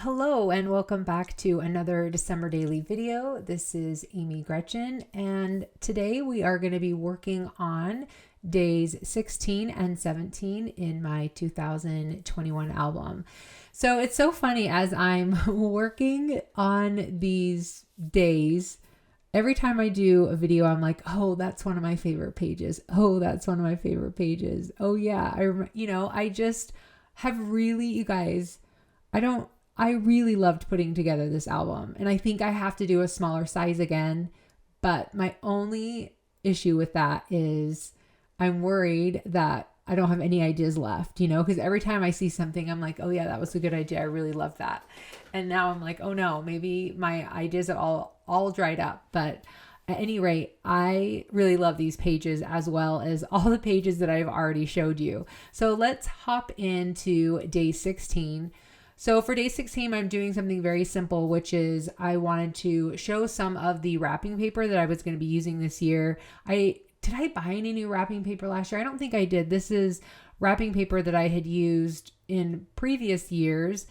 Hello and welcome back to another December daily video. This is Amy Gretchen, and today we are going to be working on days 16 and 17 in my 2021 album. So it's so funny as I'm working on these days. Every time I do a video, I'm like, oh, that's one of my favorite pages. Oh, that's one of my favorite pages. Oh yeah, I just have really, you guys, I really loved putting together this album, and I think I have to do a smaller size again. But my only issue with that is I'm worried that I don't have any ideas left, because every time I see something, I'm like, oh yeah, that was a good idea. I really love that. And now I'm like, oh no, maybe my ideas are all dried up. But at any rate, I really love these pages as well as all the pages that I've already showed you. So let's hop into day 16. So for day 16, I'm doing something very simple, which is I wanted to show some of the wrapping paper that I was going to be using this year. Did I buy any new wrapping paper last year? I don't think I did. This is wrapping paper that I had used in previous years.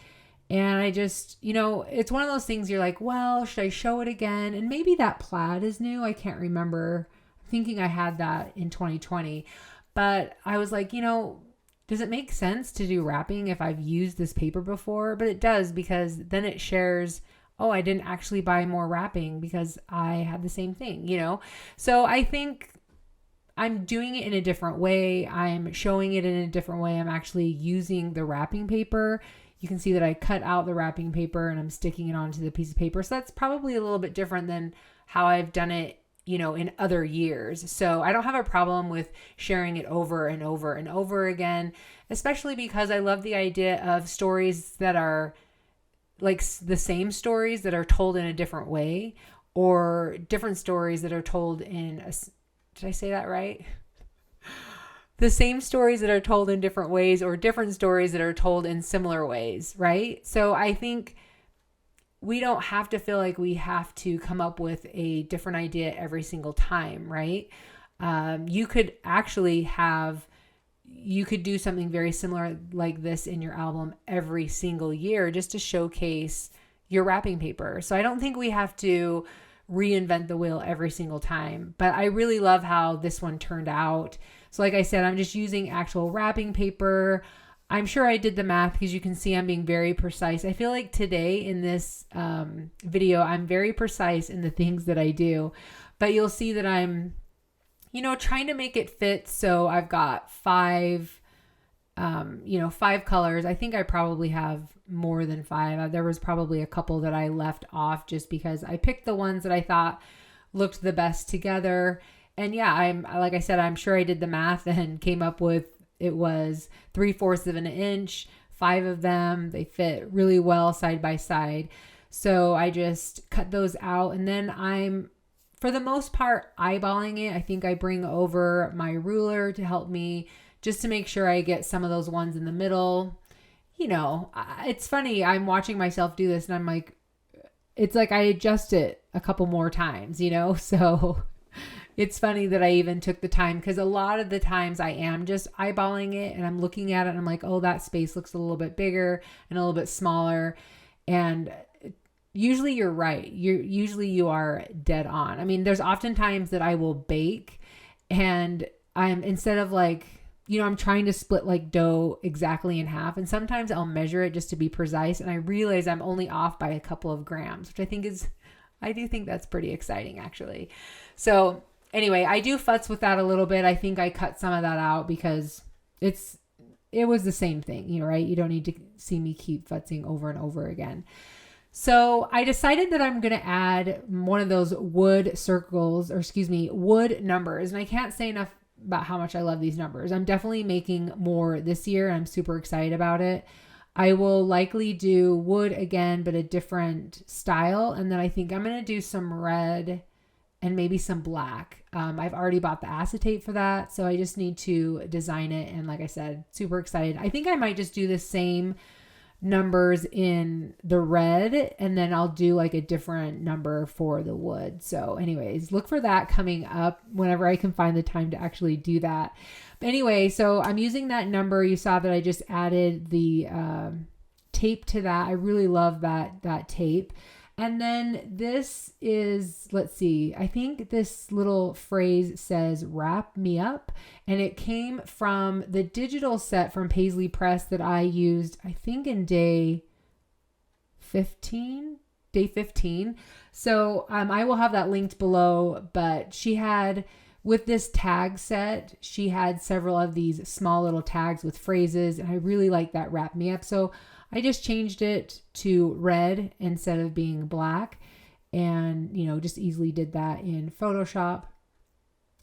And I just, it's one of those things you're like, well, should I show it again? And maybe that plaid is new. I can't remember. I'm thinking I had that in 2020. But I was like, does it make sense to do wrapping if I've used this paper before? But it does, because then it shares, oh, I didn't actually buy more wrapping because I had the same thing, So I think I'm doing it in a different way. I'm showing it in a different way. I'm actually using the wrapping paper. You can see that I cut out the wrapping paper and I'm sticking it onto the piece of paper. So that's probably a little bit different than how I've done it in other years. So I don't have a problem with sharing it over and over and over again, especially because I love the idea of stories that are like the same stories that are told in a different way, or different stories that are told in did I say that right? The same stories that are told in different ways, or different stories that are told in similar ways, right? So I think we don't have to feel like we have to come up with a different idea every single time, right? You could do something very similar like this in your album every single year just to showcase your wrapping paper. So I don't think we have to reinvent the wheel every single time, but I really love how this one turned out. So like I said, I'm just using actual wrapping paper. I'm sure I did the math because you can see I'm being very precise. I feel like today in this video, I'm very precise in the things that I do, but you'll see that I'm, trying to make it fit. So I've got five colors. I think I probably have more than five. There was probably a couple that I left off just because I picked the ones that I thought looked the best together. And yeah, like I said, I'm sure I did the math and came up with, it was 3/4 of an inch, 5 of them. They fit really well side by side. So I just cut those out, and then I'm, for the most part, eyeballing it. I think I bring over my ruler to help me just to make sure I get some of those ones in the middle. It's funny. I'm watching myself do this and I'm like, it's like I adjust it a couple more times, so it's funny that I even took the time, because a lot of the times I am just eyeballing it and I'm looking at it and I'm like, oh, that space looks a little bit bigger and a little bit smaller. And usually you're right. You are dead on. I mean, there's often times that I will bake and instead of I'm trying to split like dough exactly in half. And sometimes I'll measure it just to be precise. And I realize I'm only off by a couple of grams, which I do think that's pretty exciting actually. So anyway, I do futz with that a little bit. I think I cut some of that out because it was the same thing, right? You don't need to see me keep futzing over and over again. So I decided that I'm going to add one of those wood numbers. And I can't say enough about how much I love these numbers. I'm definitely making more this year. I'm super excited about it. I will likely do wood again, but a different style. And then I think I'm going to do some red and maybe some black. I've already bought the acetate for that, so I just need to design it. And like I said, super excited. I think I might just do the same numbers in the red, and then I'll do like a different number for the wood. So anyways, look for that coming up whenever I can find the time to actually do that. But anyway, so I'm using that number. You saw that I just added the tape to that. I really love that tape. And then this is, let's see, I think this little phrase says wrap me up, and it came from the digital set from Paisley Press that I used, I think in day 15. So I will have that linked below, but she had, with this tag set, she had several of these small little tags with phrases, and I really like that wrap me up. So I just changed it to red instead of being black, and, you know, just easily did that in Photoshop.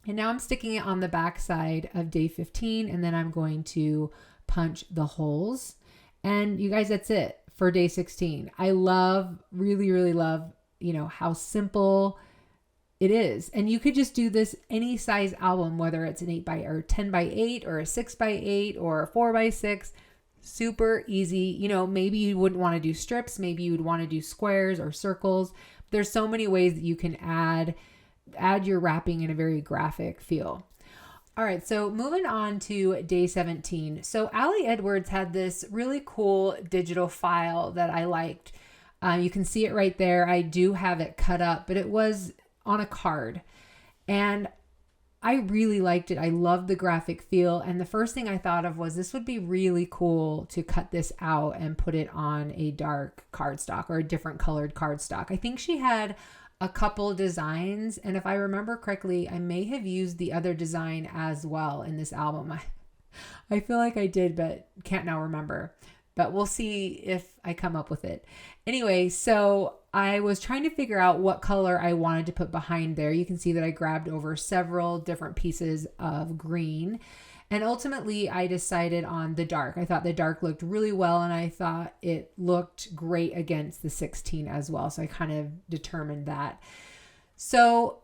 And now I'm sticking it on the back side of day 15, and then I'm going to punch the holes. And you guys, that's it for day 16. I really love, you know, how simple it is. And you could just do this any size album, whether it's an 10x8 or a 6x8 or a 4x6. Super easy. You know, maybe you wouldn't want to do strips. Maybe you would want to do squares or circles. There's so many ways that you can add your wrapping in a very graphic feel. All right, so moving on to day 17. So Ali Edwards had this really cool digital file that I liked. You can see it right there. I do have it cut up, but it was on a card, and I really liked it. I loved the graphic feel. And the first thing I thought of was this would be really cool to cut this out and put it on a dark cardstock or a different colored cardstock. I think she had a couple designs, and if I remember correctly, I may have used the other design as well in this album. I feel like I did, but can't now remember. But we'll see if I come up with it. Anyway, so I was trying to figure out what color I wanted to put behind there. You can see that I grabbed over several different pieces of green. And ultimately, I decided on the dark. I thought the dark looked really well, and I thought it looked great against the 16 as well. So I kind of determined that. So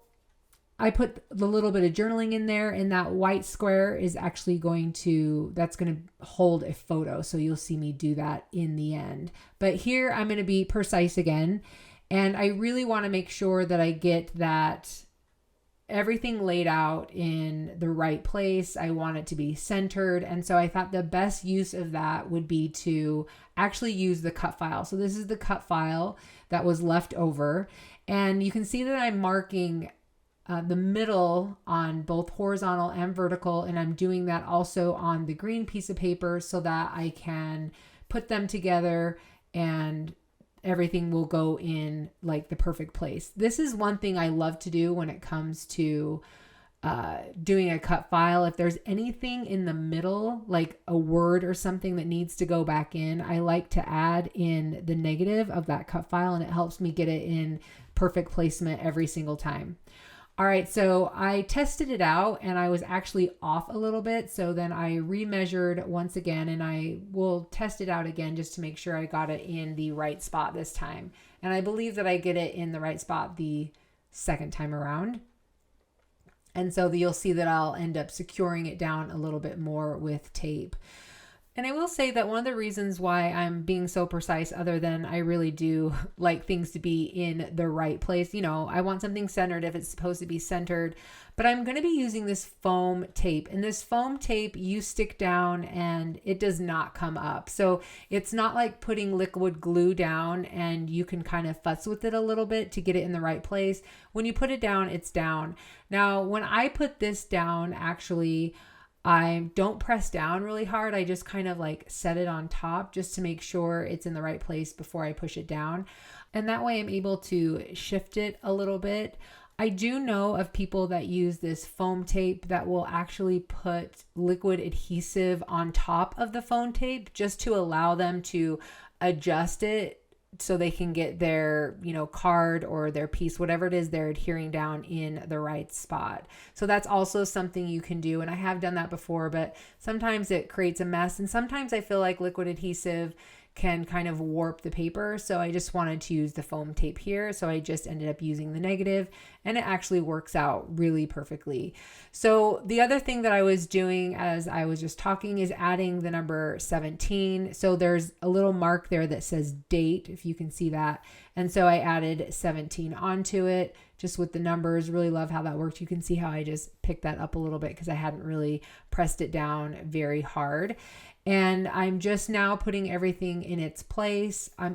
I put the little bit of journaling in there, and that white square is actually that's going to hold a photo. So you'll see me do that in the end. But here I'm going to be precise again. And I really want to make sure that I get that everything laid out in the right place. I want it to be centered. And so I thought the best use of that would be to actually use the cut file. So this is the cut file that was left over. And you can see that I'm marking the middle on both horizontal and vertical, and I'm doing that also on the green piece of paper so that I can put them together and everything will go in like the perfect place. This is one thing I love to do when it comes to doing a cut file. If there's anything in the middle, like a word or something that needs to go back in, I like to add in the negative of that cut file, and it helps me get it in perfect placement every single time. All right, so I tested it out and I was actually off a little bit. So then I remeasured once again, and I will test it out again just to make sure I got it in the right spot this time. And I believe that I get it in the right spot the second time around. And so you'll see that I'll end up securing it down a little bit more with tape. And I will say that one of the reasons why I'm being so precise, other than I really do like things to be in the right place, you know, I want something centered if it's supposed to be centered, but I'm going to be using this foam tape, and this foam tape you stick down and it does not come up. So it's not like putting liquid glue down and you can kind of futz with it a little bit to get it in the right place. When you put it down, it's down. Now, when I put this down, actually, I don't press down really hard. I just kind of like set it on top just to make sure it's in the right place before I push it down. And that way I'm able to shift it a little bit. I do know of people that use this foam tape that will actually put liquid adhesive on top of the foam tape just to allow them to adjust it so they can get their, you know, card or their piece, whatever it is they're adhering down in the right spot. So that's also something you can do. And I have done that before, but sometimes it creates a mess. And sometimes I feel like liquid adhesive can kind of warp the paper. So I just wanted to use the foam tape here. So I just ended up using the negative, and it actually works out really perfectly. So the other thing that I was doing as I was just talking is adding the number 17. So there's a little mark there that says date, if you can see that. And so I added 17 onto it just with the numbers. Really love how that worked. You can see how I just picked that up a little bit because I hadn't really pressed it down very hard. And I'm just now putting everything in its place. I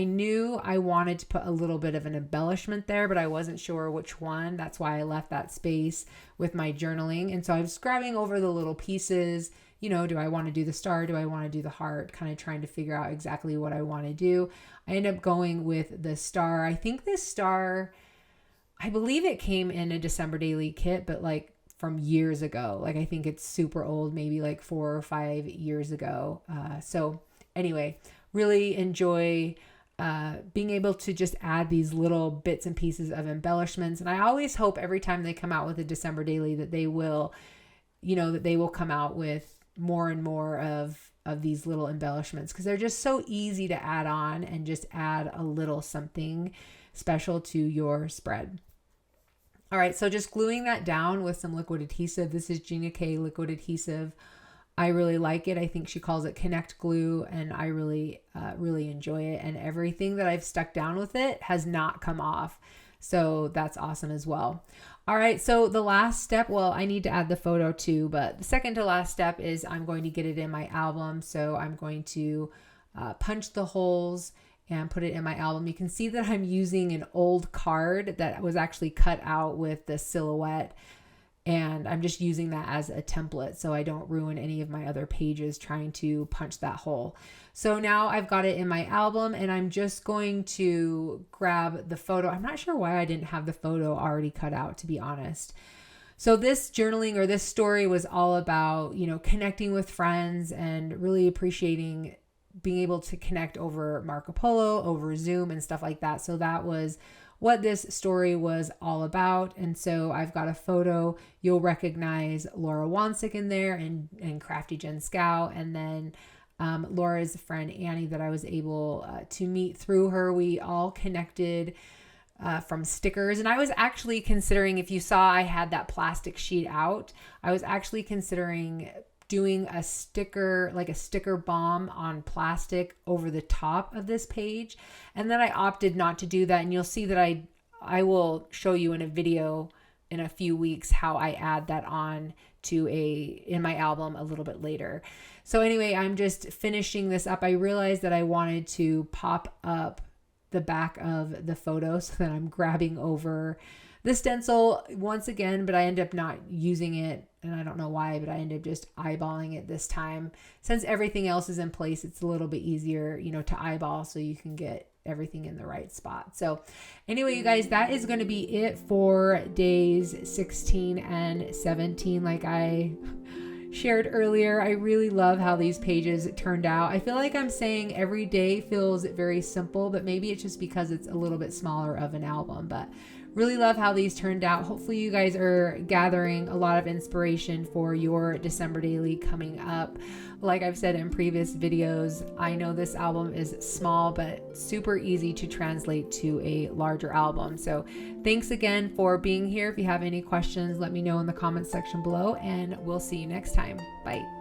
knew I wanted to put a little bit of an embellishment there, but I wasn't sure which one. That's why I left that space with my journaling. And so I was grabbing over the little pieces. You know, do I want to do the star? Do I want to do the heart? Kind of trying to figure out exactly what I want to do. I ended up going with the star. I think this star, I believe it came in a December Daily kit, but like from years ago. Like I think it's super old, maybe like 4 or 5 years ago. So anyway, really enjoy being able to just add these little bits and pieces of embellishments. And I always hope every time they come out with a December Daily that they will, that they will come out with more and more of these little embellishments, because they're just so easy to add on and just add a little something special to your spread. All right, so just gluing that down with some liquid adhesive. This is Gina K liquid adhesive. I really like it. I think she calls it Connect Glue, and I really enjoy it. And everything that I've stuck down with it has not come off. So that's awesome as well. All right, so the last step, well, I need to add the photo too, but the second to last step is I'm going to get it in my album. So I'm going to punch the holes and put it in my album. You can see that I'm using an old card that was actually cut out with the silhouette, and I'm just using that as a template so I don't ruin any of my other pages trying to punch that hole. So now I've got it in my album, and I'm just going to grab the photo. I'm not sure why I didn't have the photo already cut out, to be honest. So this journaling or this story was all about, connecting with friends and really appreciating being able to connect over Marco Polo, over Zoom and stuff like that. So that was what this story was all about. And so I've got a photo. You'll recognize Laura Wansick in there and Crafty Jen Scow. And then Laura's friend Annie that I was able to meet through her. We all connected from stickers. And I was actually considering, if you saw I had that plastic sheet out, I was actually considering doing a sticker, like a sticker bomb on plastic over the top of this page. And then I opted not to do that. And you'll see that I will show you in a video in a few weeks how I add that on to in my album a little bit later. So anyway, I'm just finishing this up. I realized that I wanted to pop up the back of the photo so that I'm grabbing over the stencil once again, but I end up not using it, and I don't know why, but I end up just eyeballing it this time. Since everything else is in place, it's a little bit easier, to eyeball so you can get everything in the right spot. So anyway, you guys, that is going to be it for days 16 and 17. Like I shared earlier, I really love how these pages turned out. I feel like I'm saying every day feels very simple, but maybe it's just because it's a little bit smaller of an album, but really love how these turned out. Hopefully you guys are gathering a lot of inspiration for your December Daily coming up. Like I've said in previous videos, I know this album is small, but super easy to translate to a larger album. So thanks again for being here. If you have any questions, let me know in the comments section below, and we'll see you next time. Bye.